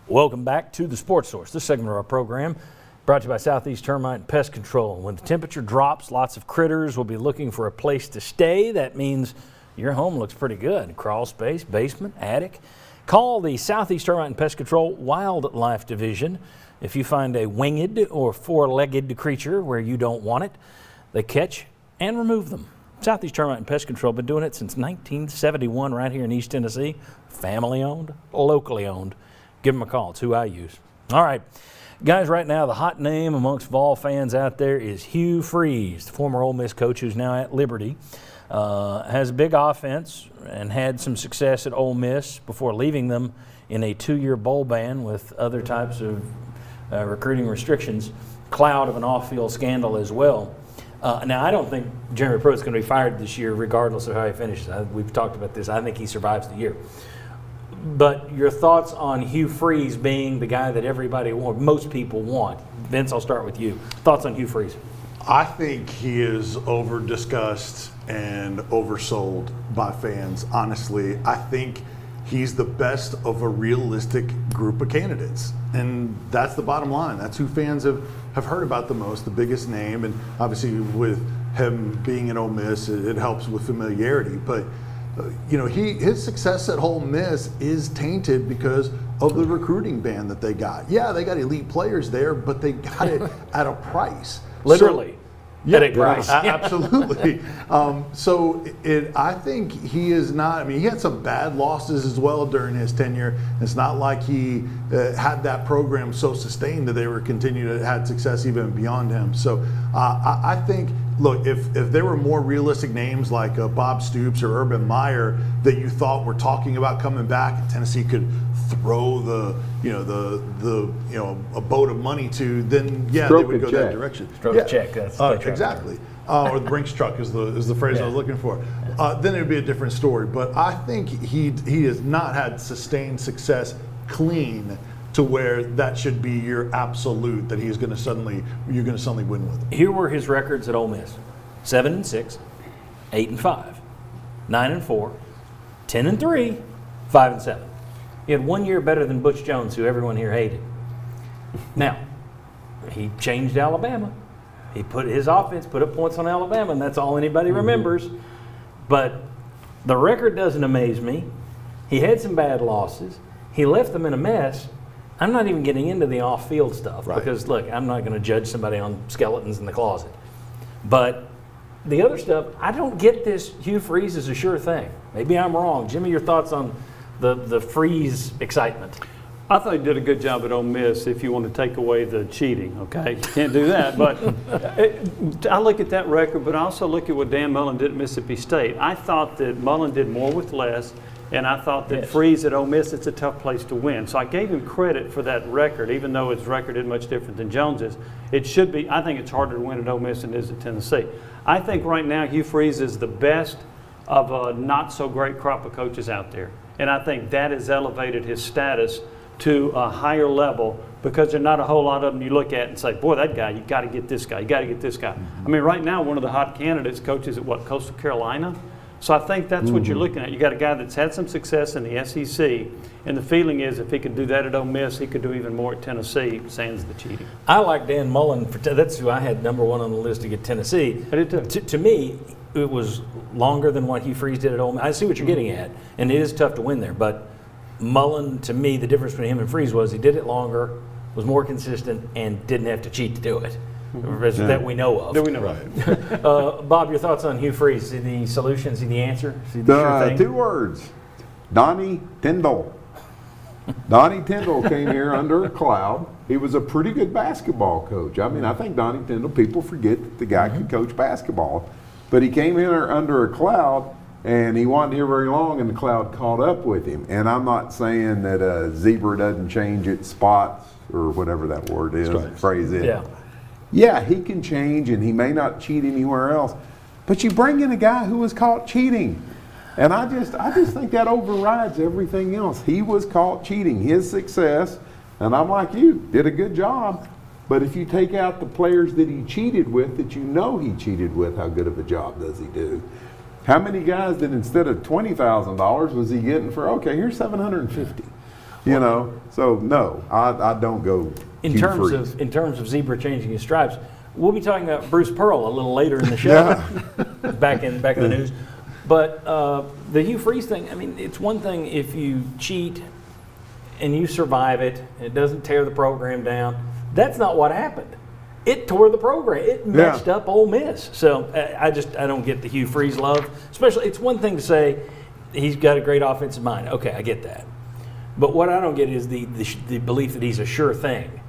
Welcome back to the Sports Source. This segment of our program brought to you by Southeast Termite and Pest Control. When the temperature drops, lots of critters will be looking for a place to stay. That means your home looks pretty good. Crawl space, basement, attic. Call the Southeast Termite and Pest Control Wildlife Division. If you find a winged or four-legged creature where you don't want it, they catch and remove them. Southeast Termite and Pest Control been doing it since 1971 right here in East Tennessee. Family owned, locally owned. Give them a call. It's who I use. All right. Guys, right now the hot name amongst Vol fans out there is Hugh Freeze, the former Ole Miss coach who's now at Liberty. Has a big offense and had some success at Ole Miss before leaving them in a 2-year bowl ban with other types of recruiting restrictions. Cloud of an off-field scandal as well. Now, I don't think Jeremy Pruitt's going to be fired this year regardless of how he finishes. We've talked about this. I think he survives the year. But your thoughts on Hugh Freeze being the guy that everybody wants, most people want. Vince, I'll start with you. Thoughts on Hugh Freeze? I think he is over-discussed and oversold by fans, honestly. I think he's the best of a realistic group of candidates. And that's the bottom line. That's who fans have heard about the most, the biggest name. And obviously with him being in Ole Miss, it helps with familiarity. But his success at Ole Miss is tainted because of the recruiting ban that they got. Yeah, they got elite players there, but they got it at a price. Literally. At a price. Absolutely. I think he is not, he had some bad losses as well during his tenure. It's not like he had that program so sustained that they were continuing to have success even beyond him. So I think, look, if there were more realistic names like Bob Stoops or Urban Meyer that you thought were talking about coming back, and Tennessee could throw a boat of money to, then they would go that direction. Stroke a check. That's exactly. Or the Brinks truck is the phrase I was looking for. Then it would be a different story. But I think he has not had sustained success clean to where that should be your absolute that you're going to suddenly win with him. Here were his records at Ole Miss: 7-6, 8-5, 9-4, 10-3, 5-7. He had 1 year better than Butch Jones, who everyone here hated. Now, he changed Alabama. He put his offense, put up points on Alabama, and that's all anybody remembers. But the record doesn't amaze me. He had some bad losses. He left them in a mess. I'm not even getting into the off-field stuff because, look, I'm not going to judge somebody on skeletons in the closet. But the other stuff, I don't get this Hugh Freeze is a sure thing. Maybe I'm wrong. Jimmy, your thoughts on the Freeze excitement? I thought he did a good job at Ole Miss if you want to take away the cheating, okay? You can't do that. But I look at that record, but I also look at what Dan Mullen did at Mississippi State. I thought that Mullen did more with less, and I thought that Freeze at Ole Miss, it's a tough place to win. So I gave him credit for that record, even though his record is much different than Jones's. It should be, I think it's harder to win at Ole Miss than it is at Tennessee. I think right now Hugh Freeze is the best of a not-so-great crop of coaches out there. And I think that has elevated his status to a higher level because there are not a whole lot of them you look at and say, boy, that guy, you got to get this guy, you got to get this guy. I mean, right now, one of the hot candidates coaches at Coastal Carolina. So I think that's what you're looking at. You got a guy that's had some success in the SEC, and the feeling is if he could do that at Ole Miss, he could do even more at Tennessee, sans the cheating. I like Dan Mullen. That's who I had number one on the list to get Tennessee. I did too. To me, it was longer than what Hugh Freeze did at Ole Miss. I see what you're getting at, and it is tough to win there. But Mullen, to me, the difference between him and Freeze was he did it longer, was more consistent, and didn't have to cheat to do it. That we know of. That we know of. Bob, your thoughts on Hugh Freeze? See the solution? See the answer? See the sure thing? 2 words. Donnie Tyndall. Donnie Tyndall came here under a cloud. He was a pretty good basketball coach. I mean, I think Donnie Tyndall, people forget that the guy could coach basketball. But he came here under a cloud, and he wasn't here very long, and the cloud caught up with him. And I'm not saying that a zebra doesn't change its spots or whatever that word is, phrase is. Yeah, he can change, and he may not cheat anywhere else. But you bring in a guy who was caught cheating. And I just think that overrides everything else. He was caught cheating. His success, and I'm like you, did a good job. But if you take out the players that he cheated with, that you know he cheated with, how good of a job does he do? How many guys that instead of $20,000 was he getting for, okay, here's $750? You know, so no, I don't go. In Hugh terms Freeze. of Zebra changing his stripes, we'll be talking about Bruce Pearl a little later in the show. Yeah. back in the news. But the Hugh Freeze thing, I mean, it's one thing if you cheat and you survive it, and it doesn't tear the program down. That's not what happened. It tore the program. It messed up Ole Miss. So I don't get the Hugh Freeze love. Especially, it's one thing to say he's got a great offensive mind. Okay, I get that. But what I don't get is the belief that he's a sure thing.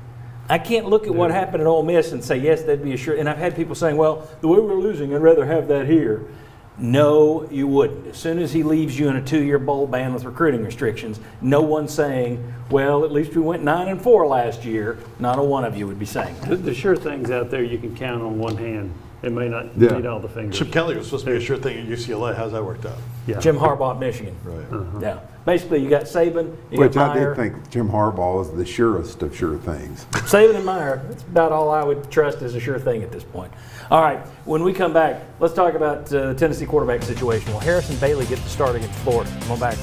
I can't look at what happened at Ole Miss and say, yes, that'd be a sure. And I've had people saying, well, the way we're losing, I'd rather have that here. No, you wouldn't. As soon as he leaves you in a 2-year bowl ban with recruiting restrictions, no one's saying, well, at least we went 9-4 last year. Not a one of you would be saying that. The sure things out there you can count on one hand. It may not need all the fingers. Chip Kelly was supposed to be a sure thing at UCLA. How's that worked out? Yeah. Jim Harbaugh at Michigan. Right. Yeah. Basically, you got Saban, you Which got I Meyer. did think Jim Harbaugh was the surest of sure things. Saban and Meyer, that's about all I would trust as a sure thing at this point. All right, when we come back, let's talk about the Tennessee quarterback situation. Will Harrison Bailey get the start against Florida? Come on back.